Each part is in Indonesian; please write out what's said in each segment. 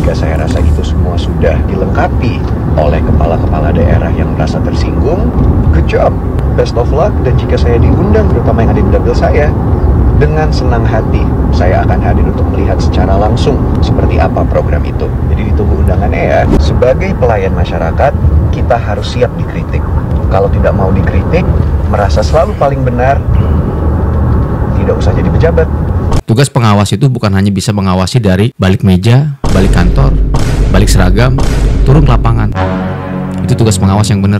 jika saya rasa itu semua sudah dilengkapi oleh kepala-kepala daerah yang merasa tersinggung, good job, best of luck. Dan jika saya diundang, terutama yang ada di dapil saya, dengan senang hati saya akan hadir untuk melihat secara langsung seperti apa program itu. Jadi ditunggu undangannya ya. Sebagai pelayan masyarakat, kita harus siap dikritik. Kalau tidak mau dikritik, merasa selalu paling benar, tidak usah jadi pejabat. Tugas pengawas itu bukan hanya bisa mengawasi dari balik meja, balik kantor, balik seragam, turun ke lapangan. Itu tugas pengawas yang benar.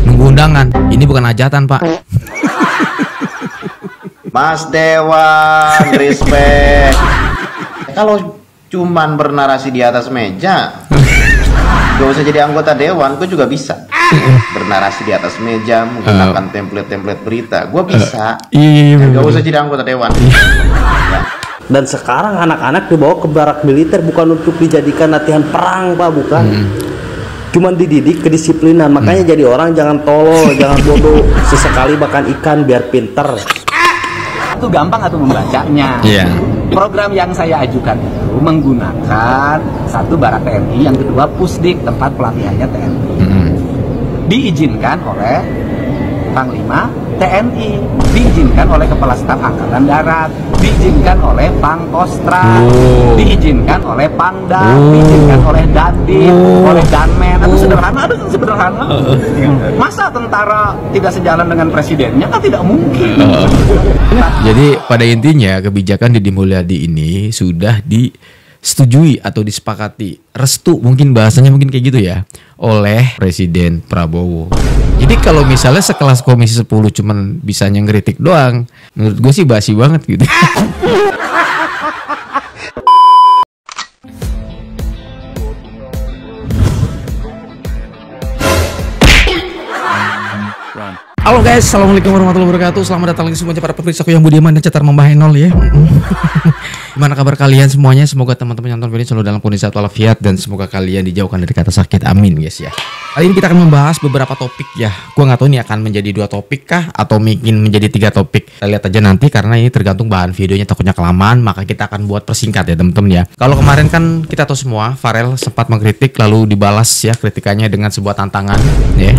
Nunggu undangan, ini bukan hajatan, Pak. Mas Dewan, respect. Kalau cuman bernarasi di atas meja, gak usah jadi anggota dewan, gue juga bisa bernarasi di atas meja, menggunakan template-template berita, gue bisa. Gak usah jadi anggota dewan. Dan sekarang anak-anak dibawa ke barak militer bukan untuk dijadikan latihan perang, Pak, bukan. Cuman dididik kedisiplinan. Makanya jadi orang jangan tolol, jangan bodoh. Sesekali makan ikan biar pinter. Itu gampang atau membacanya. Program yang saya ajukan itu menggunakan satu barak TNI, yang kedua pusdik, tempat pelatihannya TNI. Diizinkan oleh Panglima TNI, diizinkan oleh Kepala Staf Angkatan Darat, diizinkan oleh Pangkostrat, diizinkan oleh Pangdam, diizinkan oleh Dandim, oleh Danmen. Itu sederhana, Masa tentara tidak sejalan dengan presidennya? Kan tidak mungkin. Jadi pada intinya kebijakan Deddy Mulyadi ini sudah disetujui atau disepakati, restu mungkin bahasanya mungkin kayak gitu ya, oleh Presiden Prabowo. Jadi kalau misalnya sekelas Komisi 10 cuman bisanya ngeritik doang, menurut gue sih basi banget gitu. Halo guys, assalamualaikum warahmatullahi wabarakatuh. Selamat datang lagi semuanya para pemirsaku yang budiman dan cetar membahayakan nol ya. Gimana kabar kalian semuanya? Semoga teman-teman yang nonton video selalu dalam kondisi sehat walafiat dan semoga kalian dijauhkan dari kata sakit. Amin guys ya. Kali ini kita akan membahas beberapa topik ya. Gua nggak tahu ini akan menjadi 2 topik kah atau mungkin menjadi 3 topik. Kita lihat aja nanti karena ini tergantung bahan videonya, takutnya kelamaan, maka kita akan buat persingkat ya teman-teman ya. Kalau kemarin kan kita tahu semua Farel sempat mengkritik lalu dibalas ya kritikannya dengan sebuah tantangan ya.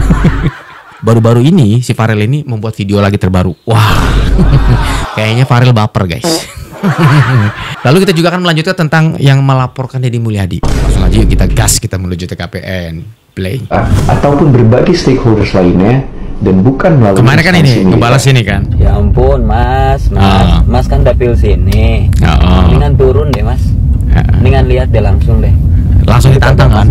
Baru-baru ini si Farel ini membuat video lagi terbaru. Wah, kayaknya Farel baper guys. Lalu kita juga akan melanjutkan tentang yang melaporkan Deddy Mulyadi. Langsung aja yuk kita gas, kita menuju TKPN. Play. Ataupun berbagai stakeholders lainnya, dan bukan melalui kemarin kan ini ngebalas ini kan. Ya ampun mas kan dapil sini. Mendingan turun deh mas. Mendingan lihat deh langsung deh. Langsung ditantang kan.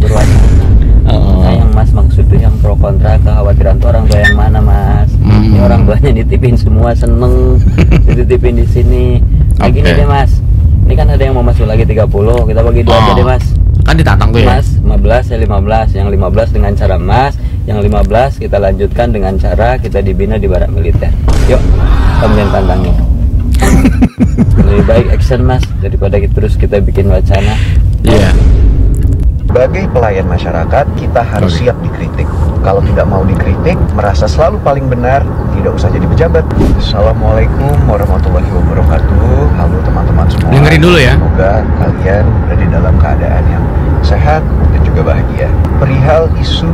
Sayang mas, maksudnya yang pro kontra, kekhawatiran tuh orang tua yang mana mas? Ini orang tuanya nitipin semua, seneng dititipin di sini. Kayak gini deh mas, ini kan ada yang mau masuk lagi 30, kita bagi 2 aja deh mas. Kan ditantang tuh ya mas, 15 ya 15, yang 15 dengan cara mas, yang 15 kita lanjutkan dengan cara kita dibina di barak militer. Yuk, kemudian tantangin. Lebih baik action mas daripada terus kita bikin wacana. Iya. Sebagai pelayan masyarakat, kita harus siap dikritik. Kalau tidak mau dikritik, merasa selalu paling benar, tidak usah jadi pejabat. Assalamualaikum warahmatullahi wabarakatuh. Halo teman-teman semua. Dengerin dulu ya. Semoga kalian berada dalam keadaan yang sehat dan juga bahagia. Perihal isu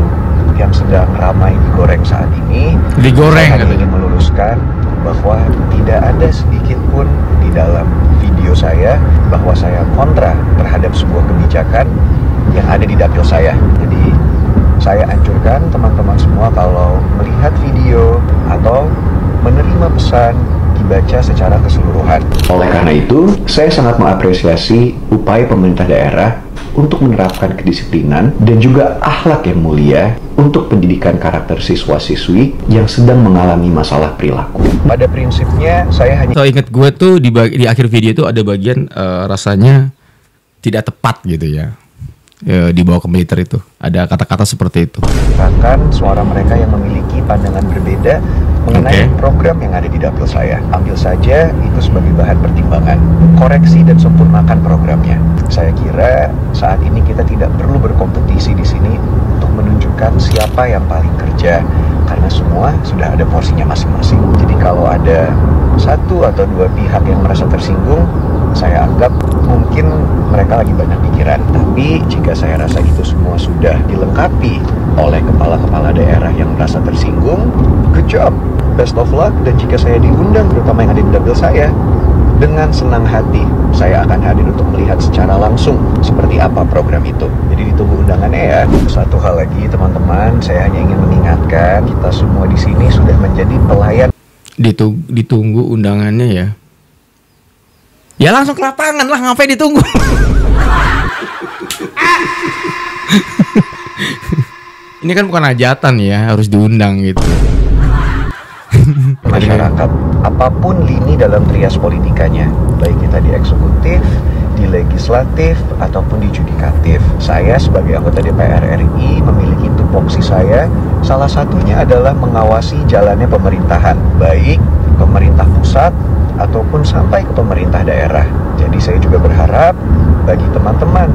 yang sedang ramai digoreng saat ini, digoreng saya ingin meluruskan bahwa tidak ada sedikit pun di dalam video saya bahwa saya kontra terhadap sebuah kebijakan yang ada di dapil saya. Jadi saya anjurkan teman-teman semua kalau melihat video atau menerima pesan dibaca secara keseluruhan. Oleh karena itu, saya sangat mengapresiasi upaya pemerintah daerah untuk menerapkan kedisiplinan dan juga akhlak yang mulia untuk pendidikan karakter siswa-siswi yang sedang mengalami masalah perilaku. Pada prinsipnya saya hanya ingat gue tuh di akhir video itu ada bagian rasanya tidak tepat gitu ya. Dibawa ke militer itu ada kata-kata seperti itu. Bahkan suara mereka yang memiliki pandangan berbeda mengenai program yang ada di dapil saya. Ambil saja itu sebagai bahan pertimbangan, koreksi dan sempurnakan programnya. Saya kira saat ini kita tidak perlu berkompetisi di sini untuk menunjukkan siapa yang paling kerja, karena semua sudah ada porsinya masing-masing. Jadi kalau ada 1 atau 2 pihak yang merasa tersinggung, Saya anggap mungkin mereka lagi banyak pikiran. Tapi jika saya rasa itu semua sudah dilengkapi oleh kepala-kepala daerah yang merasa tersinggung, good job, best of luck. Dan jika saya diundang, terutama yang ada di dapil saya, dengan senang hati saya akan hadir untuk melihat secara langsung seperti apa program itu. Jadi ditunggu undangannya ya. Satu hal lagi teman-teman, saya hanya ingin mengingatkan kita semua di sini sudah menjadi pelayan. Ditunggu undangannya ya. Ya langsung ke lapangan lah, ngapain ditunggu? Ini kan bukan hajatan ya, harus diundang gitu. Masyarakat, apapun lini dalam trias politikanya, baik kita di eksekutif, di legislatif, ataupun di judikatif. Saya sebagai anggota DPR RI memiliki tupoksi saya, salah satunya adalah mengawasi jalannya pemerintahan, baik pemerintah pusat ataupun sampai ke pemerintah daerah. Jadi saya juga berharap bagi teman-teman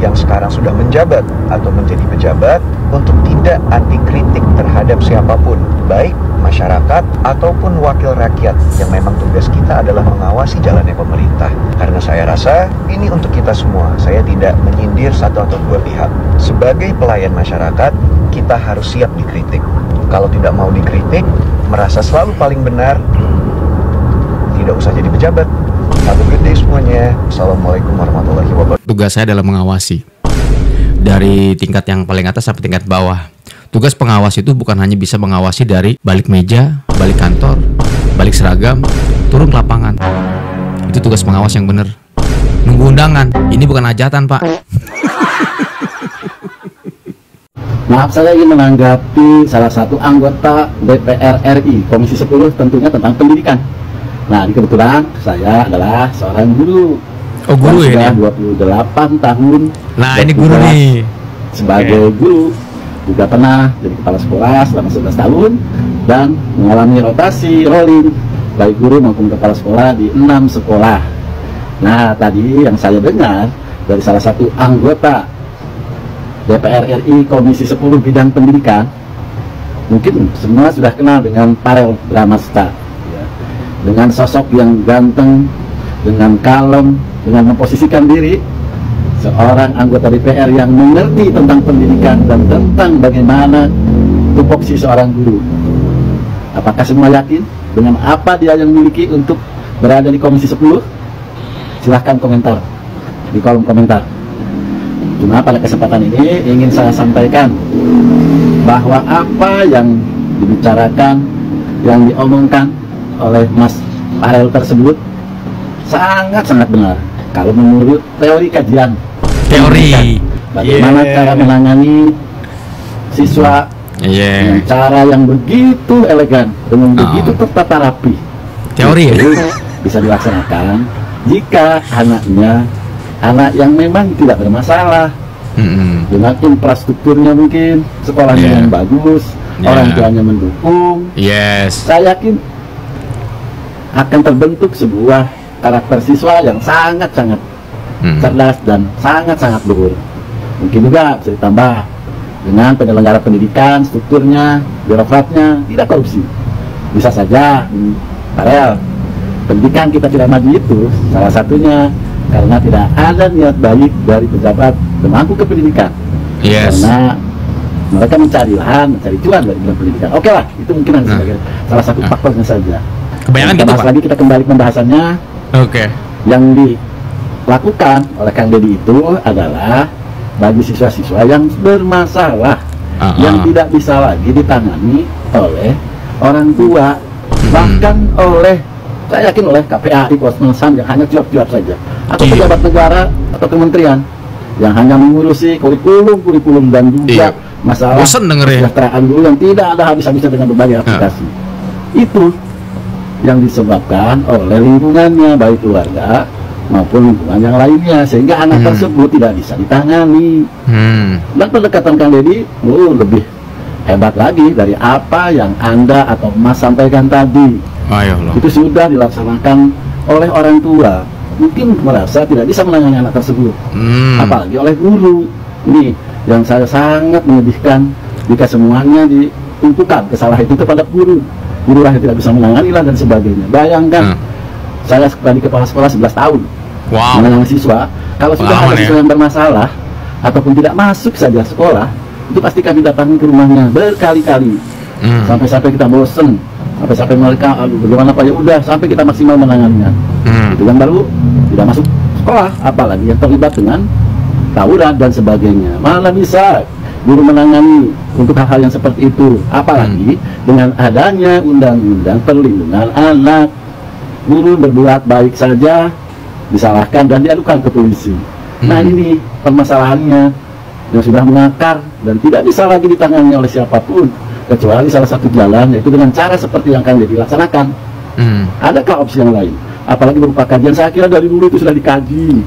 yang sekarang sudah menjabat atau menjadi pejabat untuk tidak anti kritik terhadap siapapun, baik masyarakat ataupun wakil rakyat, yang memang tugas kita adalah mengawasi jalannya pemerintah. Karena saya rasa ini untuk kita semua. Saya tidak menyindir satu atau dua pihak. Sebagai pelayan masyarakat, kita harus siap dikritik. Kalau tidak mau dikritik, merasa selalu paling benar, tidak usah jadi pejabat. Have a good day semuanya. Assalamualaikum warahmatullahi wabarakatuh. Tugas saya adalah mengawasi dari tingkat yang paling atas sampai tingkat bawah. Tugas pengawas itu bukan hanya bisa mengawasi dari balik meja, balik kantor, balik seragam, turun ke lapangan. Itu tugas pengawas yang benar. Nunggu undangan. Ini bukan hajatan, Pak. Maaf, saya ingin menanggapi salah satu anggota DPR RI Komisi 10 tentunya tentang pendidikan. Nah, kebetulan saya adalah seorang guru. Oh, guru ya? Sudah 28 tahun. Nah, ini guru nih. Sebagai guru, juga pernah jadi kepala sekolah selama 11 tahun dan mengalami rotasi rolling baik guru maupun kepala sekolah di 6 sekolah. Nah, tadi yang saya dengar dari salah satu anggota DPR RI Komisi 10 bidang pendidikan, mungkin semua sudah kenal dengan Farel Bramasta, ya. Dengan sosok yang ganteng, dengan kalem, dengan memposisikan diri seorang anggota DPR yang mengerti tentang pendidikan dan tentang bagaimana tupoksi seorang guru. Apakah semua yakin dengan apa dia yang miliki untuk berada di Komisi 10? Silahkan komentar di kolom komentar. Cuma pada kesempatan ini ingin saya sampaikan bahwa apa yang dibicarakan, yang diomongkan oleh Mas Farel tersebut sangat-sangat benar kalau menurut teori kajian. Bagaimana cara menangani siswa dengan cara yang begitu elegan, dengan begitu tertata rapi. Teori itu bisa dilaksanakan jika anaknya anak yang memang tidak bermasalah, dengan infrastrukturnya mungkin, sekolahnya yang bagus, orang tuanya mendukung. Saya yakin akan terbentuk sebuah karakter siswa yang sangat-sangat cerdas dan sangat-sangat luhur. Mungkin juga bisa ditambah dengan penyelenggara pendidikan, strukturnya, birokratnya tidak korupsi. Bisa saja, Farel, pendidikan kita tidak maju itu salah satunya karena tidak ada niat baik dari pejabat pemangku kependidikan. Karena mereka mencari lahan, mencari cuan dari bidang pendidikan. Oke lah, itu mungkin sebagai salah satu faktornya saja. Kebanyakan gitu, Pak. Lagi kita kembali pembahasannya. Yang dilakukan oleh Kang Deddy itu adalah bagi siswa-siswa yang bermasalah, yang tidak bisa lagi ditangani oleh orang tua, bahkan oleh, saya yakin oleh KPAI, Kosmelsan yang hanya cuap-cuap saja, atau pejabat negara atau kementerian yang hanya mengurusi kurikulum dan juga masalah kesejahteraan guru yang tidak ada habis-habisnya dengan berbagai aplikasi. Itu yang disebabkan oleh lingkungannya, baik keluarga maupun lingkungan yang lainnya, sehingga anak tersebut tidak bisa ditangani. Dan pendekatan Kang Deddy lebih hebat lagi dari apa yang Anda atau Mas sampaikan tadi. Itu sudah dilaksanakan oleh orang tua, mungkin merasa tidak bisa menangani anak tersebut, apalagi oleh guru. Ini yang saya sangat menyedihkan jika semuanya ditumpukan kesalahan itu kepada guru. Guru lah yang tidak bisa menangani lah dan sebagainya. Bayangkan, saya sebagai kepala sekolah 11 tahun Wow. Menangani siswa. Kalau sudah ada siswa yang bermasalah ataupun tidak masuk saja sekolah, itu pasti kami datangi ke rumahnya berkali-kali. Sampai-sampai kita bosen, sampai mereka aduh bagaimana Pak, ya udah sampai kita maksimal menanganinya. Itu yang baru tidak masuk sekolah, apalagi yang terlibat dengan tawuran dan sebagainya. Mana bisa guru menangani untuk hal-hal yang seperti itu, apalagi dengan adanya undang-undang perlindungan anak. Guru berbuat baik saja disalahkan dan diadukan ke polisi. Nah ini permasalahannya yang sudah mengakar dan tidak bisa lagi ditangani oleh siapapun kecuali salah satu jalan, yaitu dengan cara seperti yang akan dilaksanakan. Adakah opsi yang lain? Apalagi berupa kajian, saya kira dari dulu itu sudah dikaji.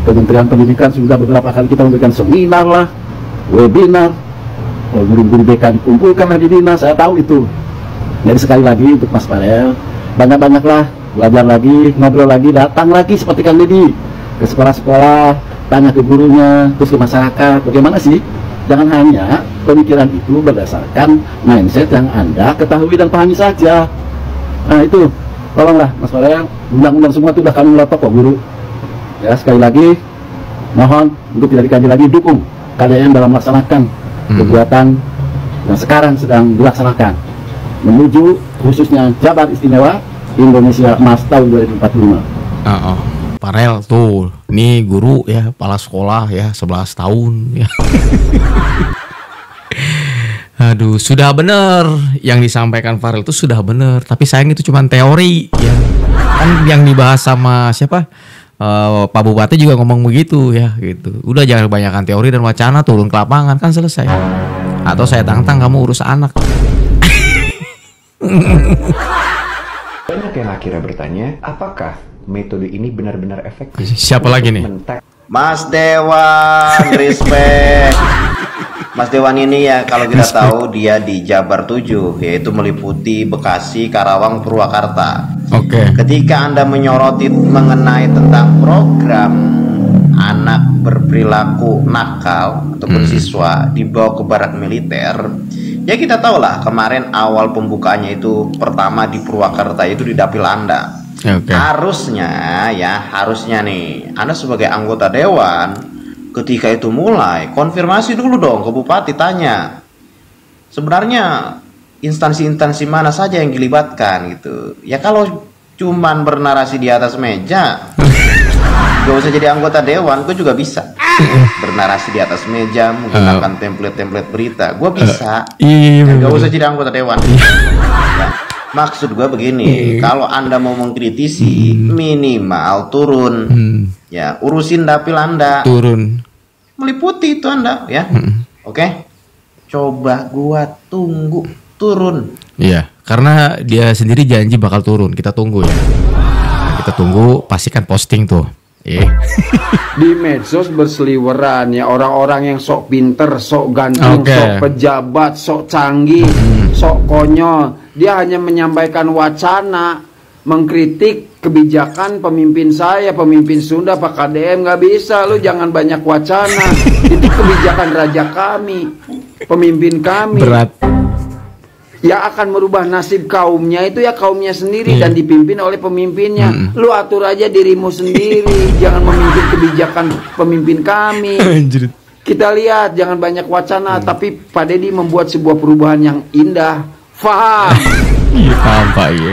Kementerian Pendidikan sudah beberapa kali kita memberikan seminar lah, webinar, guru-guru BK dikumpulkan di dinas, saya tahu itu. Jadi sekali lagi untuk Mas Farel, banyak-banyaklah belajar lagi, ngobrol lagi, datang lagi seperti Kang Deddy ke sekolah-sekolah, tanya ke gurunya, terus ke masyarakat, bagaimana sih? Jangan hanya pemikiran itu berdasarkan mindset yang Anda ketahui dan pahami saja. Nah itu, tolonglah Mas Farel, undang-undang semua itu sudah kami meletok kok guru. Ya sekali lagi, mohon untuk tidak dikaji lagi, dukung KDM dalam melaksanakan kegiatan yang sekarang sedang dilaksanakan menuju khususnya Jabar Istimewa Indonesia Emas tahun 2045. Farel tuh, nih guru ya, kepala sekolah ya, 11 tahun ya. Aduh, sudah bener yang disampaikan Farel itu sudah bener, tapi sayang itu cuma teori ya. Kan yang dibahas sama siapa? Pak Bupati juga ngomong begitu ya gitu. Udah jangan kebanyakan teori dan wacana, turun ke lapangan kan selesai. Atau saya tantang kamu urus anak. Banyak yang akhirnya bertanya, apakah metode ini benar-benar efektif? Siapa lagi nih? Mas Dewan, respect. Mas Dewan ini ya kalau kita tahu dia di Jabar 7, yaitu meliputi Bekasi, Karawang, Purwakarta. Oke. Ketika Anda menyoroti mengenai tentang program anak berperilaku nakal ataupun siswa dibawa ke barak militer, ya kita tahu lah kemarin awal pembukaannya itu pertama di Purwakarta itu di dapil Anda. Harusnya nih Anda sebagai anggota dewan ketika itu mulai konfirmasi dulu dong ke bupati, tanya sebenarnya instansi-instansi mana saja yang dilibatkan gitu. Ya kalau cuman bernarasi di atas meja gak usah jadi anggota dewan, gue juga bisa bernarasi di atas meja menggunakan template-template berita, gue bisa. Gak usah jadi anggota dewan. Ya, maksud gue begini, kalau Anda mau mengkritisi minimal turun, ya urusin dapil Anda, turun, meliputi itu Anda ya. Oke, coba gua tunggu turun. Iya, karena dia sendiri janji bakal turun, kita tunggu ya. Kita tunggu, pastikan posting tuh. Di medsos berseliweran ya orang-orang yang sok pinter, sok ganteng, sok pejabat, sok canggih, sok konyol. Dia hanya menyampaikan wacana, mengkritik kebijakan pemimpin saya, pemimpin Sunda, Pak KDM. Nggak bisa, lu jangan banyak wacana. Itu kebijakan raja kami, pemimpin kami. Berat. Yang akan merubah nasib kaumnya itu ya kaumnya sendiri dan dipimpin oleh pemimpinnya. Lu atur aja dirimu sendiri, jangan memimpin kebijakan pemimpin kami. Kita lihat, jangan banyak wacana, tapi Pak Deddy membuat sebuah perubahan yang indah. Faham? Iya paham Pak ya.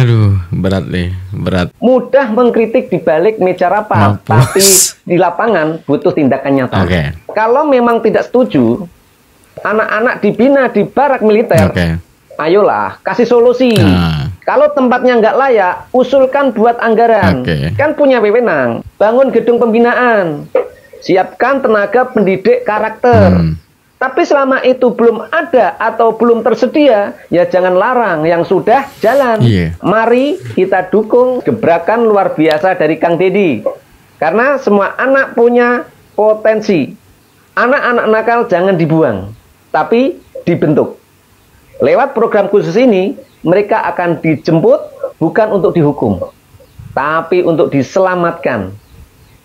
Aduh, berat nih, berat. Mudah mengkritik di balik meja rapat, tapi di lapangan butuh tindakan nyata. Kalau memang tidak setuju anak-anak dibina di barak militer, ayolah kasih solusi. Kalau tempatnya nggak layak, usulkan buat anggaran. Kan punya wewenang. Bangun gedung pembinaan, siapkan tenaga pendidik karakter. Tapi selama itu belum ada atau belum tersedia, ya jangan larang yang sudah jalan. Mari kita dukung gebrakan luar biasa dari Kang Deddy. Karena semua anak punya potensi. Anak-anak nakal jangan dibuang, tapi dibentuk. Lewat program khusus ini, mereka akan dijemput bukan untuk dihukum, tapi untuk diselamatkan.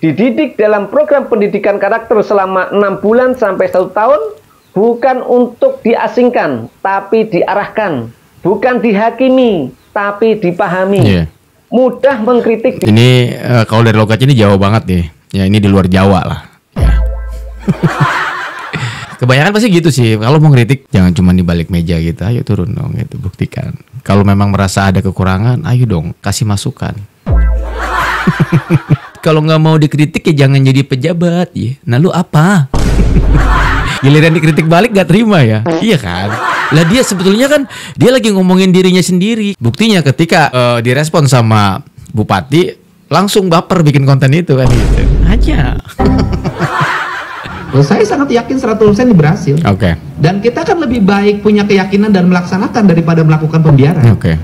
Dididik dalam program pendidikan karakter selama 6 bulan sampai 1 tahun, bukan untuk diasingkan, tapi diarahkan. Bukan dihakimi, tapi dipahami. mudah mengkritik. Ini kalau dari logatnya ini Jawa banget nih. Ya ini di luar Jawa lah. Ya. Kebanyakan pasti gitu sih. Kalau mau ngeritik jangan cuma di balik meja gitu. Ayo turun dong gitu, buktikan. Kalau memang merasa ada kekurangan, ayo dong kasih masukan. Kalau nggak mau dikritik ya jangan jadi pejabat ya. Nah lu apa? Giliran dikritik balik gak terima ya. Iya kan? Lah dia sebetulnya kan dia lagi ngomongin dirinya sendiri. Buktinya ketika direspon sama bupati langsung baper bikin konten itu kan gitu. Aja. Saya sangat yakin 100% berhasil. Oke. Dan kita kan lebih baik punya keyakinan dan melaksanakan daripada melakukan pembiaran. Oke.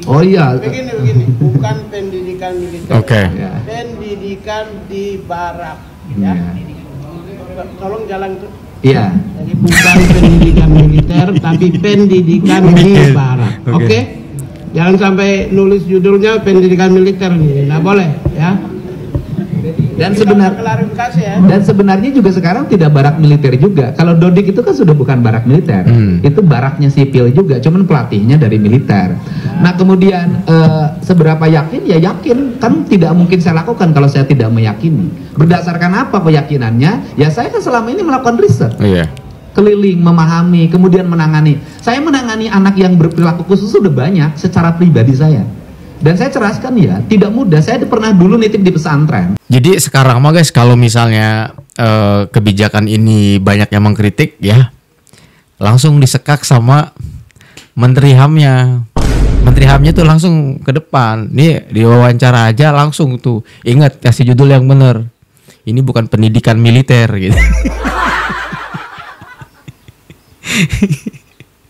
Oh iya. Begini, bukan pendidikan militer. Oke. Pendidikan di barak, ya. Tolong jalan tuh. Iya. Jadi bukan pendidikan militer, tapi pendidikan di barak. Oke? Jangan sampai nulis judulnya pendidikan militer nih, nggak boleh, ya. Dan sebenarnya juga sekarang tidak barak militer juga. Kalau Dodik itu kan sudah bukan barak militer, itu baraknya sipil juga, cuman pelatihnya dari militer. Nah kemudian seberapa yakin? Ya yakin, kan tidak mungkin saya lakukan kalau saya tidak meyakini. Berdasarkan apa keyakinannya? Ya saya kan selama ini melakukan riset, keliling, memahami, kemudian menangani. Saya menangani anak yang berperilaku khusus sudah banyak secara pribadi saya. Dan saya ceraskan ya, tidak mudah. Saya pernah dulu nitip di pesantren. Jadi sekarang mah guys, kalau misalnya kebijakan ini banyak yang mengkritik ya, langsung disekak sama Menteri HAM-nya. Menteri HAM-nya tuh langsung ke depan. Nih diwawancara aja langsung tuh. Ingat kasih judul yang bener. Ini bukan pendidikan militer gitu.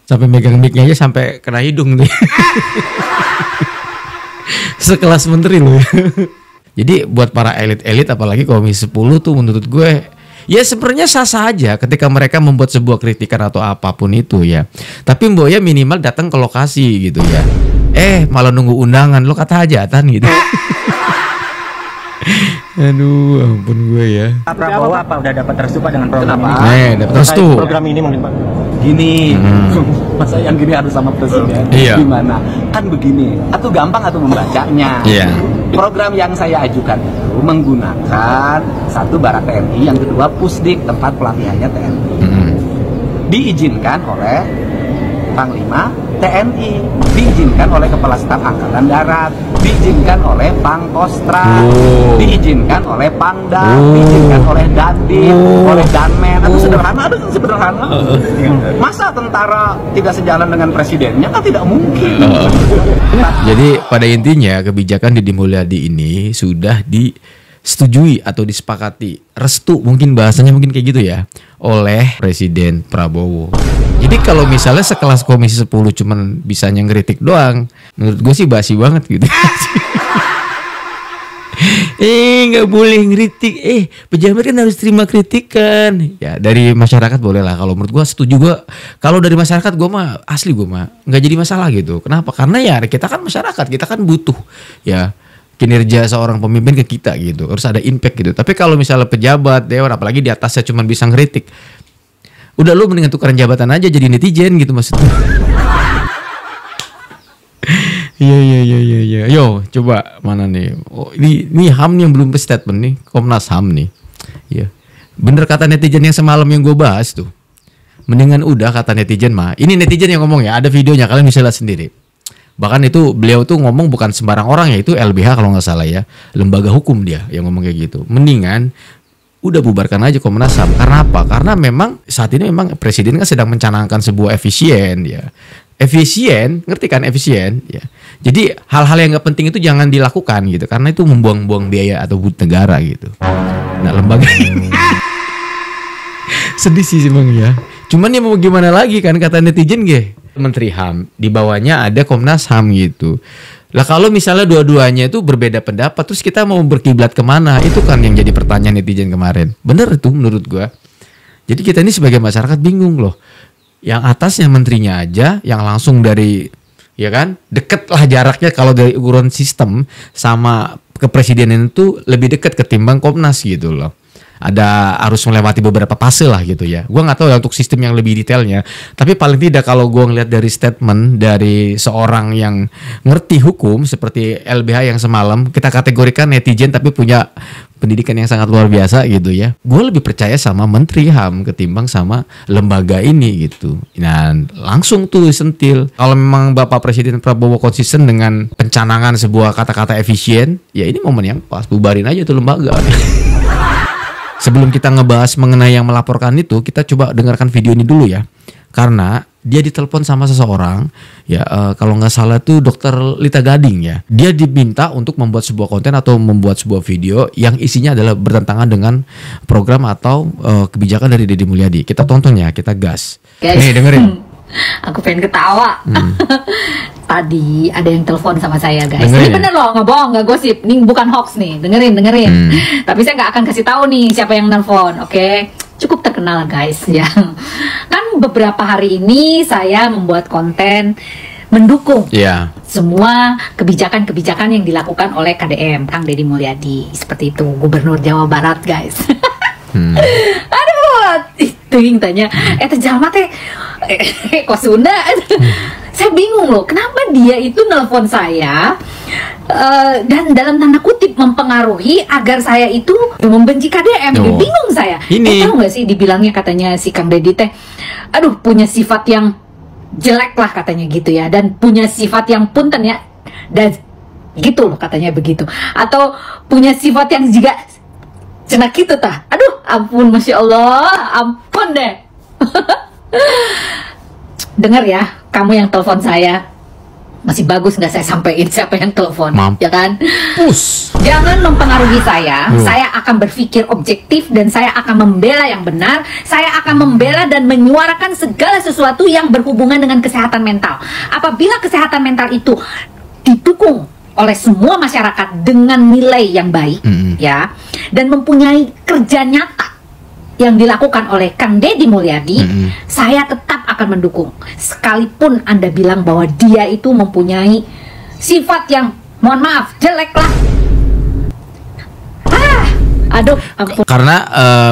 Sampai megang mic-nya aja sampai kena hidung nih. Sekelas menteri loh. Jadi buat para elit-elit apalagi Komisi 10 tuh menurut gue ya sebenarnya sah-sah aja ketika mereka membuat sebuah kritikan atau apapun itu ya. Tapi mbok ya minimal datang ke lokasi gitu ya. Malah nunggu undangan, lo kata hajatan gitu. Aduh, ampun gue ya. Pak Prabowo apa udah dapat restu Pak dengan program ini? Dapat restu. Program ini mungkin Pak. Gini, masa yang gini harus sama presiden. Iya. Gimana? Kan begini, atau gampang atau membacanya. Iya. Program yang saya ajukan itu menggunakan satu barak TNI, yang kedua pusdik tempat pelatihannya TNI. Diizinkan oleh Panglima TNI, diizinkan oleh Kepala Staf Angkatan Darat, diizinkan oleh Pangkostrat, diizinkan oleh Pangdam, diizinkan oleh Dandim, oleh Danmen. Itu sederhana, Masa tentara tidak sejalan dengan presidennya? Kan tidak mungkin. Jadi pada intinya kebijakan Deddy Mulyadi ini sudah disetujui atau disepakati, restu mungkin bahasanya mungkin kayak gitu ya, oleh Presiden Prabowo. Jadi kalau misalnya sekelas Komisi 10 cuman bisa ngeritik doang, menurut gue sih basi banget gitu. Nggak boleh ngeritik. Pejabat kan harus terima kritikan. Ya dari masyarakat boleh lah. Kalau menurut gue setuju gue. Kalau dari masyarakat gue mah asli gue mah nggak jadi masalah gitu. Kenapa? Karena ya kita kan masyarakat, kita kan butuh ya kinerja seorang pemimpin ke kita gitu. Harus ada impact gitu. Tapi kalau misalnya pejabat, dewan, apalagi di atasnya cuma bisa ngeritik, udah lu mendingan tukeran jabatan aja jadi netizen gitu maksudnya. Iya. Yo, coba mana nih? Oh, ini HAM yang belum statement nih, Komnas HAM nih. Iya. Bener kata netizen yang semalam yang gue bahas tuh. Mendingan udah kata netizen mah. Ini netizen yang ngomong ya, ada videonya, kalian bisa lihat sendiri. Bahkan itu beliau tuh ngomong bukan sembarang orang ya, itu LBH kalau nggak salah ya, lembaga hukum dia yang ngomong kayak gitu. Mendingan udah bubarkan aja Komnas HAM. Karena apa? Karena memang saat ini memang presiden kan sedang mencanangkan sebuah efisien ya. Efisien, ngerti kan efisien ya. Jadi hal-hal yang nggak penting itu jangan dilakukan gitu, karena itu membuang-buang biaya atau buat negara gitu. Nah lembaga sedih sih bang ya. Cuman ya mau gimana lagi kan, kata netizen Menteri HAM, di bawahnya ada Komnas HAM gitu. Lah kalau misalnya dua-duanya itu berbeda pendapat, terus kita mau berkiblat kemana? Itu kan yang jadi pertanyaan netizen kemarin. Bener itu menurut gua. Jadi kita ini sebagai masyarakat bingung loh. Yang atasnya menterinya aja, yang langsung dari, ya kan, deket lah jaraknya kalau dari ukuran sistem sama kepresidenan itu lebih dekat ketimbang Komnas gitu loh. harus melewati beberapa fase lah gitu ya. Gue nggak tahu ya untuk sistem yang lebih detailnya, tapi paling tidak kalau gue ngeliat dari statement dari seorang yang ngerti hukum seperti LBH yang semalam, kita kategorikan netizen tapi punya pendidikan yang sangat luar biasa gitu ya. Gue lebih percaya sama Menteri HAM ketimbang sama lembaga ini gitu. Nah langsung tuh sentil. Kalau memang Bapak Presiden Prabowo konsisten dengan pencanangan sebuah kata-kata efisien, ya ini momen yang pas, bubarin aja tuh lembaga. Sebelum kita ngebahas mengenai yang melaporkan itu, kita coba dengarkan video ini dulu ya. Karena dia ditelepon sama seseorang, ya kalau nggak salah tuh Dokter Lita Gading ya. Dia diminta untuk membuat sebuah konten atau membuat sebuah video yang isinya adalah bertentangan dengan program atau kebijakan dari Deddy Mulyadi. Kita tonton ya, kita gas. Guys, nih dengerin. Aku pengen ketawa. Tadi ada yang telepon sama saya guys. Dengerin. Ini bener loh, nggak bohong, nggak gosip. Ini bukan hoax nih. Dengerin. Tapi saya nggak akan kasih tahu nih siapa yang nelfon. Oke? Cukup terkenal guys ya. Kan beberapa hari ini saya membuat konten mendukung semua kebijakan-kebijakan yang dilakukan oleh KDM Kang Deddy Mulyadi. Seperti itu, Gubernur Jawa Barat guys. Aduh, itu yang tanya, terjamah teh kok Sunda. Saya bingung loh, kenapa dia itu nelpon saya dan dalam tanda kutip mempengaruhi agar saya itu membenci KDM. Bingung saya. Tahu nggak sih dibilangnya katanya si Kang Deddy teh, aduh punya sifat yang jelek lah katanya gitu ya, dan punya sifat yang punten ya, dan gitu loh katanya begitu. Atau punya sifat yang juga cenak gitu tah. Aduh ampun, Masya Allah, ampun deh. Dengar ya, kamu yang telepon saya, masih bagus nggak saya sampaikan siapa yang telepon, ya kan? Jangan mempengaruhi saya. Saya akan berpikir objektif dan saya akan membela yang benar. Saya akan membela dan menyuarakan segala sesuatu yang berhubungan dengan kesehatan mental. Apabila kesehatan mental itu didukung oleh semua masyarakat dengan nilai yang baik, ya, dan mempunyai kerja nyata yang dilakukan oleh Kang Deddy Mulyadi, saya tetap akan mendukung. Sekalipun Anda bilang bahwa dia itu mempunyai sifat yang, mohon maaf, jelek lah. Aduh, ampun. Karena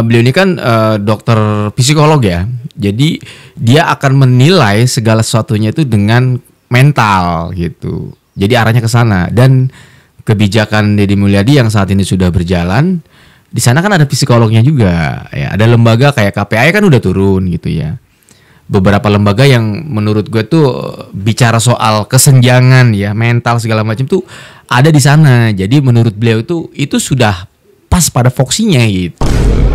beliau ini kan dokter psikolog ya. Jadi dia akan menilai segala sesuatunya itu dengan mental gitu. Jadi arahnya ke sana. Dan kebijakan Deddy Mulyadi yang saat ini sudah berjalan, di sana kan ada psikolognya juga, ya. Ada lembaga kayak KPAI kan udah turun gitu ya. Beberapa lembaga yang menurut gue tuh bicara soal kesenjangan ya, mental segala macam tuh ada di sana. Jadi menurut beliau itu sudah pas pada foksinya gitu.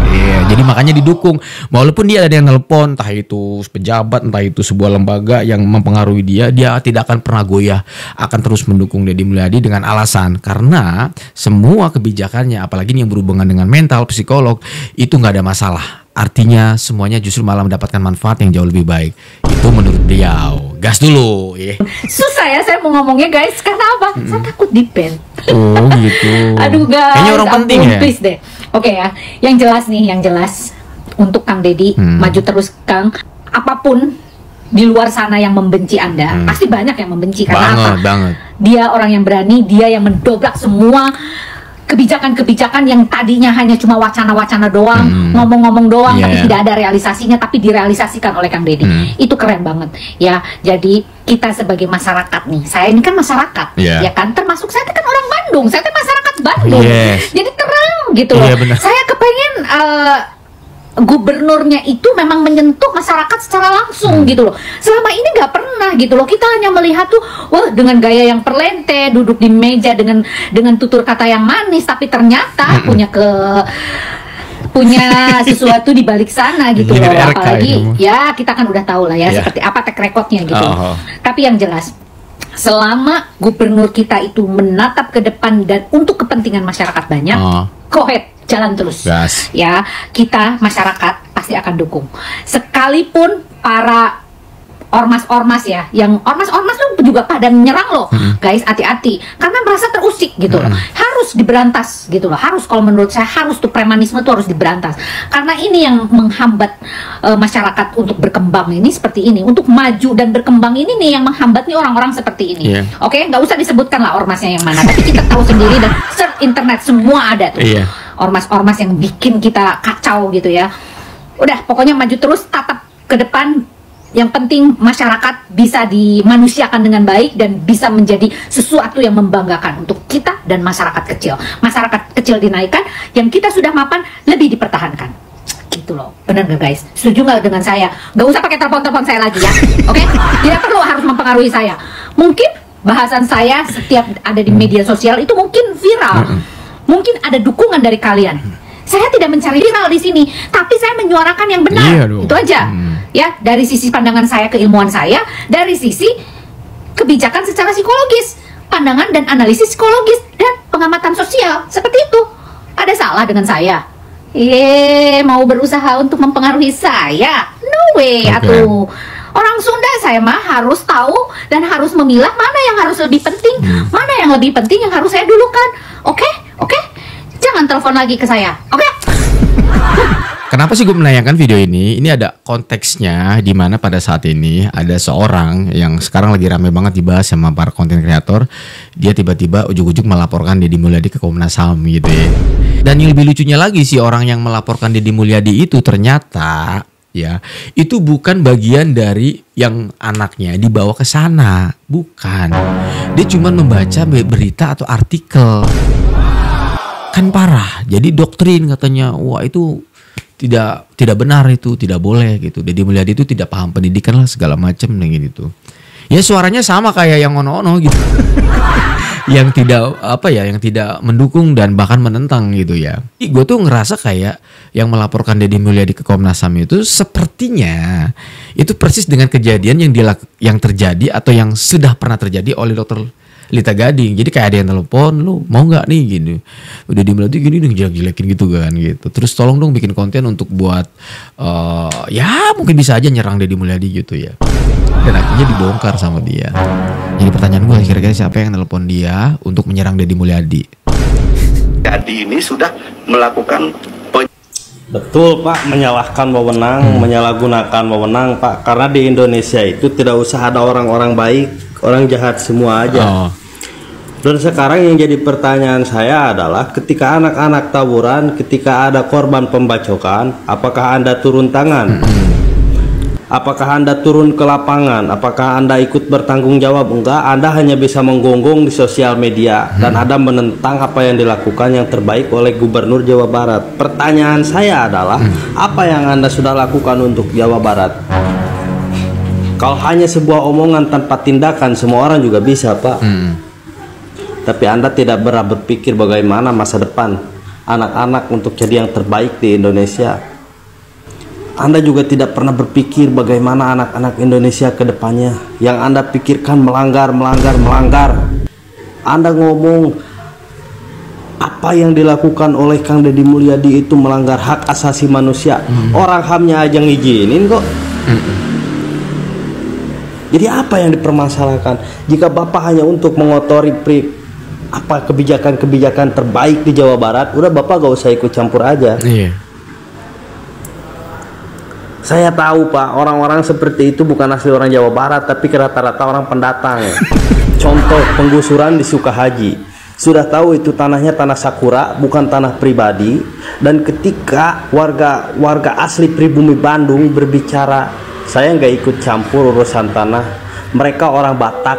Iya, jadi makanya didukung. Walaupun dia ada yang nelpon, entah itu pejabat, entah itu sebuah lembaga yang mempengaruhi dia tidak akan pernah goyah, akan terus mendukung Deddy Mulyadi dengan alasan karena semua kebijakannya, apalagi yang berhubungan dengan mental, psikolog, itu nggak ada masalah. Artinya semuanya justru malah mendapatkan manfaat yang jauh lebih baik. Itu menurut beliau. Gas dulu ya. Susah ya saya mau ngomongnya guys, karena apa? Saya takut di-ban. Oh gitu. Aduh guys, kayaknya orang penting ya. Please deh. Oke ya, yang jelas nih, yang jelas untuk Kang Deddy, maju terus Kang. Apapun di luar sana yang membenci Anda, pasti banyak yang membenci. Karena apa? Dia orang yang berani, dia yang mendobrak semua kebijakan-kebijakan yang tadinya hanya cuma wacana-wacana doang, ngomong-ngomong doang, tapi tidak ada realisasinya, tapi direalisasikan oleh Kang Deddy. Itu keren banget ya. Jadi kita sebagai masyarakat nih, saya ini kan masyarakat, ya kan, termasuk saya kan orang Bandung, saya kan masyarakat Bandung, jadi terang gitu loh. Saya kepengen gubernurnya itu memang menyentuh masyarakat secara langsung gitu loh. Selama ini nggak pernah gitu loh. Kita hanya melihat tuh, wah dengan gaya yang perlente, duduk di meja dengan tutur kata yang manis, tapi ternyata punya sesuatu di balik sana gitu loh. Apalagi ya kita kan udah tahu lah ya seperti apa track recordnya gitu. Tapi yang jelas, selama gubernur kita itu menatap ke depan dan untuk kepentingan masyarakat banyak, go ahead, jalan terus. Ya, kita masyarakat pasti akan dukung. Sekalipun para ormas-ormas ya, yang ormas-ormas tuh juga pada menyerang loh, guys, hati-hati, karena merasa terusik gitu loh. Harus diberantas gitu loh. Harus, kalau menurut saya harus tuh premanisme tuh harus diberantas. Karena ini yang menghambat masyarakat untuk berkembang ini seperti ini, untuk maju dan berkembang ini nih yang menghambat nih orang-orang seperti ini. Oke, nggak usah disebutkan lah ormasnya yang mana, tapi kita tahu sendiri dan search internet semua ada tuh. ormas-ormas yang bikin kita kacau gitu ya. Udah, pokoknya maju terus, tatap ke depan. Yang penting masyarakat bisa dimanusiakan dengan baik dan bisa menjadi sesuatu yang membanggakan untuk kita dan masyarakat kecil. Masyarakat kecil dinaikkan, yang kita sudah mapan lebih dipertahankan. Gitu loh, bener gak guys? Setuju gak dengan saya? Gak usah pakai telepon-telepon saya lagi ya, oke? Tidak perlu harus mempengaruhi saya. Mungkin bahasan saya setiap ada di media sosial itu mungkin viral, mungkin ada dukungan dari kalian. Saya tidak mencari viral di sini, tapi saya menyuarakan yang benar. Itu aja. Ya, dari sisi pandangan saya, keilmuan saya, dari sisi kebijakan secara psikologis, pandangan dan analisis psikologis dan pengamatan sosial. Seperti itu. Ada salah dengan saya? Mau berusaha untuk mempengaruhi saya? No way, atuh. Orang Sunda saya mah harus tahu dan harus memilah mana yang harus lebih penting, mana yang lebih penting yang harus saya dulukan. Oke? Jangan telepon lagi ke saya, oke? Kenapa sih gue menayangkan video ini? Ini ada konteksnya, di mana pada saat ini ada seorang yang sekarang lagi rame banget dibahas sama para konten kreator. Dia tiba-tiba ujuk-ujuk melaporkan Deddy Mulyadi ke Komnas HAM gitu ya. Dan yang lebih lucunya lagi, si orang yang melaporkan Deddy Mulyadi itu ternyata ya itu bukan bagian dari yang anaknya dibawa ke sana, bukan. Dia cuma membaca berita atau artikel. Kan parah. Jadi doktrin katanya, wah itu tidak benar, itu tidak boleh gitu. Deddy Mulyadi itu tidak paham pendidikan lah segala macam gitu. Ya suaranya sama kayak yang ono-ono gitu. yang tidak mendukung dan bahkan menentang gitu ya. Gue tuh ngerasa kayak yang melaporkan Deddy Mulyadi ke Komnas HAM itu sepertinya itu persis dengan kejadian yang terjadi atau yang sudah pernah terjadi oleh Dr. Lita Gading. Jadi kayak ada yang telepon, lu mau nggak nih gini, udah dimulai gini nih jelek-jelekin gitu kan gitu. Terus tolong dong bikin konten untuk buat ya mungkin bisa aja nyerang Deddy Mulyadi gitu ya. Dan akhirnya dibongkar sama dia. Jadi pertanyaan gue kira-kira siapa yang telepon dia untuk menyerang Deddy Mulyadi? Jadi ini sudah melakukan betul Pak, menyalahkan wewenang, menyalahgunakan wewenang Pak. Karena di Indonesia itu tidak usah ada orang-orang baik, orang jahat semua aja. Dan sekarang yang jadi pertanyaan saya adalah ketika anak-anak tawuran, ketika ada korban pembacokan, apakah Anda turun tangan? Apakah Anda turun ke lapangan? Apakah Anda ikut bertanggung jawab? Enggak, Anda hanya bisa menggonggong di sosial media dan Anda menentang apa yang dilakukan yang terbaik oleh Gubernur Jawa Barat. Pertanyaan saya adalah apa yang Anda sudah lakukan untuk Jawa Barat? Kalau hanya sebuah omongan tanpa tindakan, semua orang juga bisa Pak. Tapi Anda tidak pernah berpikir bagaimana masa depan anak-anak untuk jadi yang terbaik di Indonesia. Anda juga tidak pernah berpikir bagaimana anak-anak Indonesia ke depannya. Yang Anda pikirkan melanggar. Anda ngomong apa yang dilakukan oleh Kang Deddy Mulyadi itu melanggar hak asasi manusia. Orang HAM-nya aja ngizinin kok. Jadi apa yang dipermasalahkan? Jika Bapak hanya untuk mengotori kebijakan-kebijakan terbaik di Jawa Barat, udah Bapak gak usah ikut campur aja. Saya tahu Pak, orang-orang seperti itu bukan asli orang Jawa Barat, tapi rata-rata orang pendatang. Contoh penggusuran di Sukahaji, sudah tahu itu tanahnya tanah Sakura, bukan tanah pribadi. Dan ketika warga asli pribumi Bandung berbicara, saya nggak ikut campur urusan tanah. Mereka orang Batak,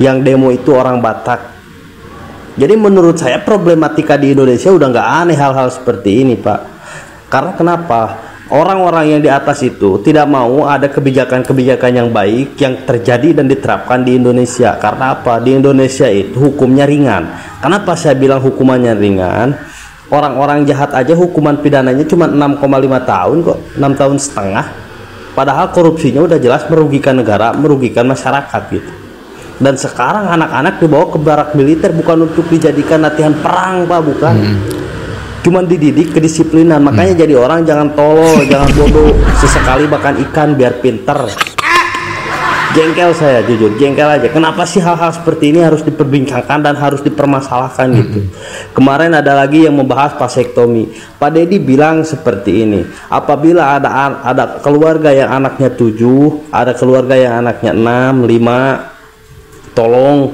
yang demo itu orang Batak. Jadi menurut saya problematika di Indonesia udah nggak aneh hal-hal seperti ini Pak. Karena kenapa? Orang-orang yang di atas itu tidak mau ada kebijakan-kebijakan yang baik yang terjadi dan diterapkan di Indonesia. Karena apa? Di Indonesia itu hukumnya ringan. Kenapa saya bilang hukumannya ringan? Orang-orang jahat aja hukuman pidananya cuma 6,5 tahun kok, 6,5 tahun. Padahal korupsinya udah jelas merugikan negara, merugikan masyarakat gitu. Dan sekarang anak-anak dibawa ke barak militer bukan untuk dijadikan latihan perang Pak, bukan. Cuman dididik kedisiplinan. Makanya jadi orang jangan tolol, jangan bodoh. Sesekali makan ikan biar pinter. Jengkel saya, jujur jengkel aja. Kenapa sih hal-hal seperti ini harus diperbincangkan dan harus dipermasalahkan gitu. Kemarin ada lagi yang membahas vasektomi. Pak Deddy bilang seperti ini, apabila ada keluarga yang anaknya 7, ada keluarga yang anaknya 6, 5, tolong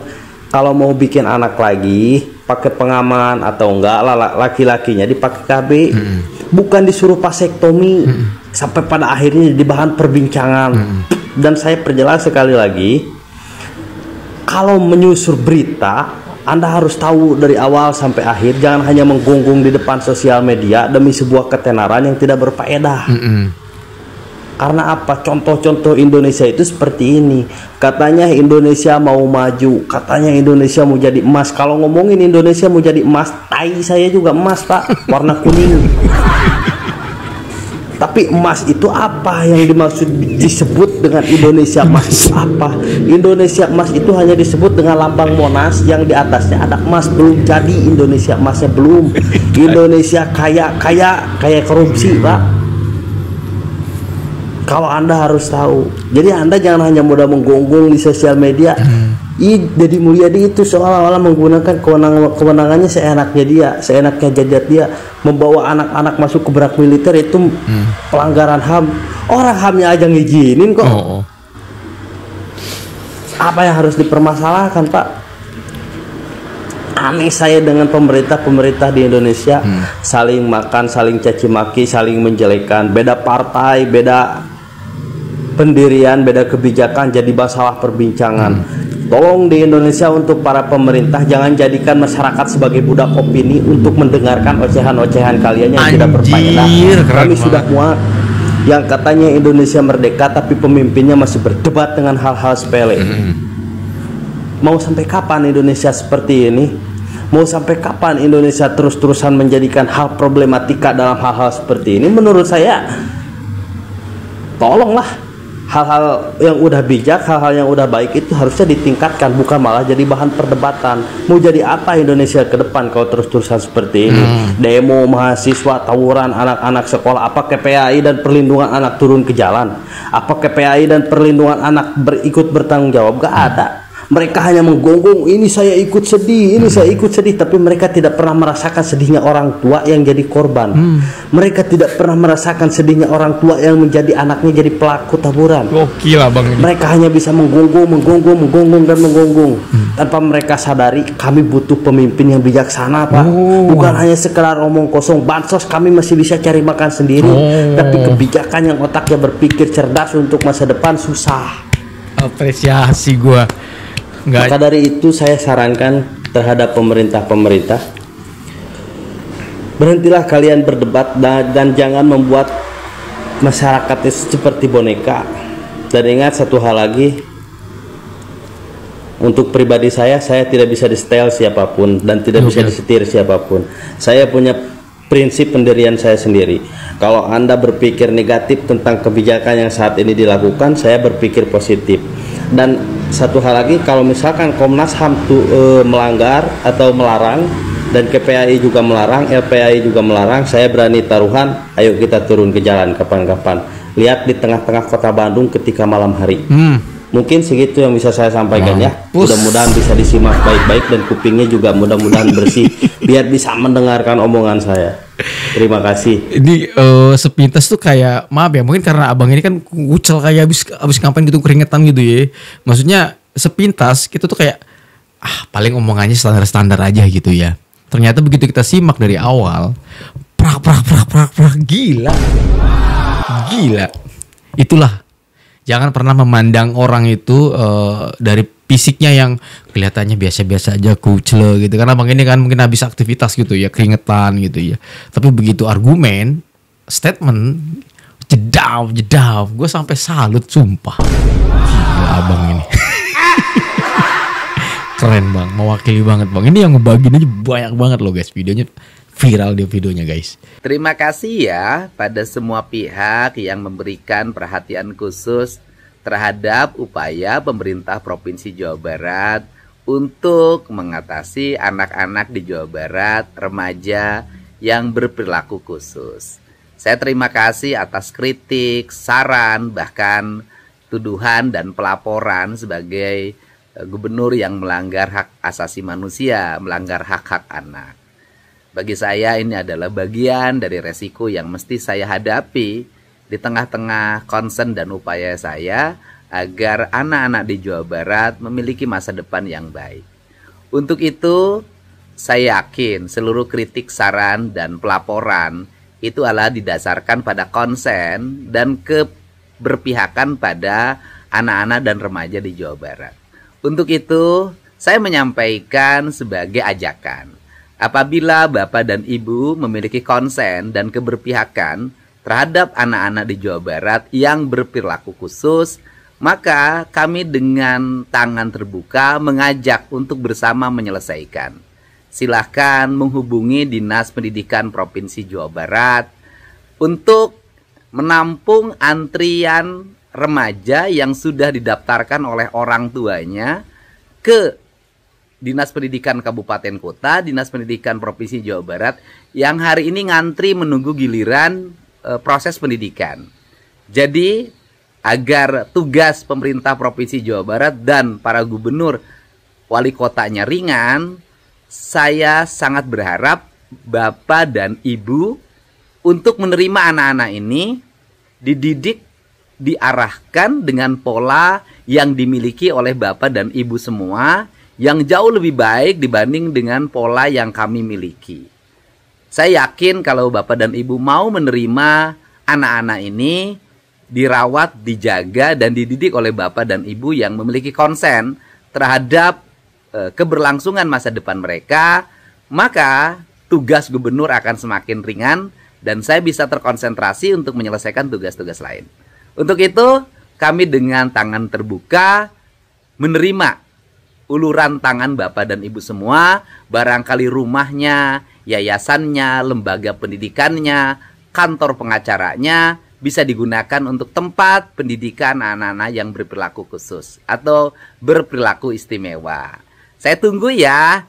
kalau mau bikin anak lagi, pakai pengaman atau enggak lah, laki-lakinya dipakai KB, bukan disuruh vasektomi, sampai pada akhirnya jadi bahan perbincangan. Dan saya perjelas sekali lagi, kalau menyusur berita, Anda harus tahu dari awal sampai akhir, jangan hanya menggonggong di depan sosial media demi sebuah ketenaran yang tidak berfaedah. Karena apa? Contoh-contoh Indonesia itu seperti ini. Katanya Indonesia mau maju, katanya Indonesia mau jadi emas. Kalau ngomongin Indonesia mau jadi emas, tai saya juga emas, Pak, warna kuning. Tapi emas itu apa yang dimaksud disebut dengan Indonesia emas itu apa? Indonesia emas itu hanya disebut dengan lambang Monas yang di atasnya ada emas. Belum jadi Indonesia emasnya, belum. Indonesia kaya korupsi, Pak. Kalau Anda harus tahu. Jadi Anda jangan hanya mudah menggonggong di sosial media. Deddy Mulyadi itu seolah-olah menggunakan kewenangannya seenaknya dia, seenaknya jadat dia, membawa anak-anak masuk ke berak militer itu pelanggaran HAM. Orang HAM-nya aja ngizinin kok. Apa yang harus dipermasalahkan, Pak? Aneh saya dengan pemerintah di Indonesia, saling makan, saling caci maki, saling menjelekan, beda partai, beda pendirian, beda kebijakan jadi masalah perbincangan. Tolong di Indonesia untuk para pemerintah jangan jadikan masyarakat sebagai budak opini untuk mendengarkan ocehan-ocehan kalian yang tidak berfaedah. Kami sudah muak yang katanya Indonesia merdeka tapi pemimpinnya masih berdebat dengan hal-hal sepele. Mau sampai kapan Indonesia seperti ini? Mau sampai kapan Indonesia terus-terusan menjadikan hal problematika dalam hal-hal seperti ini? Menurut saya, tolonglah hal-hal yang udah bijak, hal-hal yang udah baik itu harusnya ditingkatkan, bukan malah jadi bahan perdebatan. Mau jadi apa Indonesia ke depan kalau terus-terusan seperti ini? Demo mahasiswa, tawuran anak-anak sekolah, apa KPAI dan perlindungan anak turun ke jalan? Apa KPAI dan perlindungan anak ikut bertanggung jawab? Gak ada. Mereka hanya menggonggong, ini saya ikut sedih, ini saya ikut sedih, tapi mereka tidak pernah merasakan sedihnya orang tua yang jadi korban. Mereka tidak pernah merasakan sedihnya orang tua yang menjadi anaknya jadi pelaku tawuran. Gokil abang ini. Mereka hanya bisa menggonggong dan menggonggong. Tanpa mereka sadari, kami butuh pemimpin yang bijaksana, Pak. Bukan hanya sekedar omong kosong. Bansos kami masih bisa cari makan sendiri, tapi kebijakan yang otaknya berpikir cerdas untuk masa depan susah. Apresiasi gua. Maka dari itu saya sarankan terhadap pemerintah, berhentilah kalian berdebat dan jangan membuat masyarakat seperti boneka. Dan ingat satu hal lagi, untuk pribadi saya tidak bisa di-style siapapun dan tidak bisa disetir siapapun. Saya punya prinsip pendirian saya sendiri. Kalau Anda berpikir negatif tentang kebijakan yang saat ini dilakukan, saya berpikir positif. Dan satu hal lagi, kalau misalkan Komnas HAM melanggar atau melarang dan KPAI juga melarang, LPAI juga melarang, saya berani taruhan, ayo kita turun ke jalan kapan-kapan. Lihat di tengah-tengah kota Bandung ketika malam hari. Mungkin segitu yang bisa saya sampaikan ya. Mudah-mudahan bisa disimak baik-baik dan kupingnya juga mudah-mudahan bersih biar bisa mendengarkan omongan saya. Terima kasih. Ini sepintas tuh kayak, maaf ya, mungkin karena abang ini kan kucel kayak abis ngapain gitu, keringetan gitu ya. Maksudnya sepintas kita tuh kayak paling omongannya standar-standar aja gitu ya. Ternyata begitu kita simak dari awal, prak gila. Itulah, jangan pernah memandang orang itu dari fisiknya yang kelihatannya biasa-biasa aja, kucel gitu. Karena abang ini kan mungkin habis aktivitas gitu ya, keringetan gitu ya. Tapi begitu argumen, statement, jedab, gue sampai salut sumpah. Gila abang ini. Keren bang, mewakili banget bang. Ini yang ngebagiin aja banyak banget loh guys, videonya viral dia videonya guys. Terima kasih ya pada semua pihak yang memberikan perhatian khusus terhadap upaya pemerintah Provinsi Jawa Barat untuk mengatasi anak-anak di Jawa Barat, remaja yang berperilaku khusus. Saya terima kasih atas kritik, saran, bahkan tuduhan dan pelaporan sebagai gubernur yang melanggar hak asasi manusia, melanggar hak-hak anak. Bagi saya ini adalah bagian dari resiko yang mesti saya hadapi di tengah-tengah concern dan upaya saya agar anak-anak di Jawa Barat memiliki masa depan yang baik. Untuk itu, saya yakin seluruh kritik, saran, dan pelaporan itu adalah didasarkan pada konsen dan keberpihakan pada anak-anak dan remaja di Jawa Barat. Untuk itu, saya menyampaikan sebagai ajakan. Apabila Bapak dan Ibu memiliki konsen dan keberpihakan terhadap anak-anak di Jawa Barat yang berperilaku khusus, maka kami dengan tangan terbuka mengajak untuk bersama menyelesaikan. Silahkan menghubungi Dinas Pendidikan Provinsi Jawa Barat untuk menampung antrian remaja yang sudah didaftarkan oleh orang tuanya ke Dinas Pendidikan Kabupaten Kota, Dinas Pendidikan Provinsi Jawa Barat yang hari ini ngantri menunggu giliran proses pendidikan. Jadi agar tugas pemerintah Provinsi Jawa Barat dan para gubernur wali kotanya ringan, saya sangat berharap Bapak dan Ibu untuk menerima anak-anak ini dididik, diarahkan dengan pola yang dimiliki oleh Bapak dan Ibu semua yang jauh lebih baik dibanding dengan pola yang kami miliki. Saya yakin kalau Bapak dan Ibu mau menerima anak-anak ini dirawat, dijaga, dan dididik oleh Bapak dan Ibu yang memiliki konsen terhadap keberlangsungan masa depan mereka, maka tugas gubernur akan semakin ringan dan saya bisa terkonsentrasi untuk menyelesaikan tugas-tugas lain. Untuk itu, kami dengan tangan terbuka menerima uluran tangan Bapak dan Ibu semua, barangkali rumahnya, yayasannya, lembaga pendidikannya, kantor pengacaranya bisa digunakan untuk tempat pendidikan anak-anak yang berperilaku khusus atau berperilaku istimewa. Saya tunggu ya,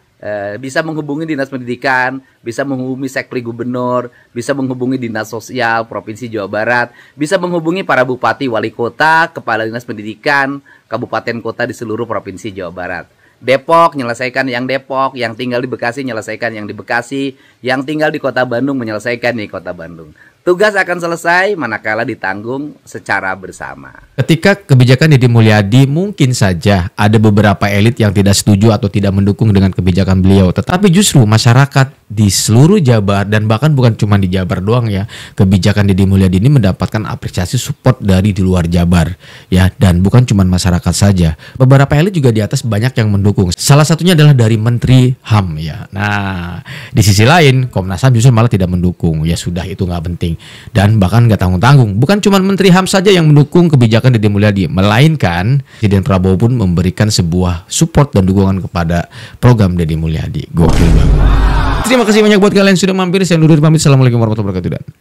bisa menghubungi Dinas Pendidikan, bisa menghubungi Sekpri Gubernur, bisa menghubungi Dinas Sosial Provinsi Jawa Barat, bisa menghubungi para bupati, wali kota, kepala Dinas Pendidikan, kabupaten kota di seluruh Provinsi Jawa Barat. Depok, menyelesaikan yang Depok, yang tinggal di Bekasi, menyelesaikan yang di Bekasi, yang tinggal di Kota Bandung, menyelesaikan di Kota Bandung. Tugas akan selesai manakala ditanggung secara bersama. Ketika kebijakan Deddy Mulyadi, mungkin saja ada beberapa elit yang tidak setuju atau tidak mendukung dengan kebijakan beliau. Tetapi justru masyarakat di seluruh Jabar, dan bahkan bukan cuma di Jabar doang ya, kebijakan Deddy Mulyadi ini mendapatkan apresiasi support dari di luar Jabar ya, dan bukan cuma masyarakat saja. Beberapa elit juga di atas banyak yang mendukung. Salah satunya adalah dari Menteri HAM ya. Nah, di sisi lain Komnas HAM justru malah tidak mendukung. Ya sudah, itu nggak penting. Dan bahkan nggak tanggung-tanggung. Bukan cuma Menteri HAM saja yang mendukung kebijakan Deddy Mulyadi, melainkan Presiden Prabowo pun memberikan sebuah support dan dukungan kepada program Deddy Mulyadi. Gokil banget. Terima kasih banyak buat kalian yang sudah mampir. Saya Nurul pamit. Assalamualaikum warahmatullahi wabarakatuh.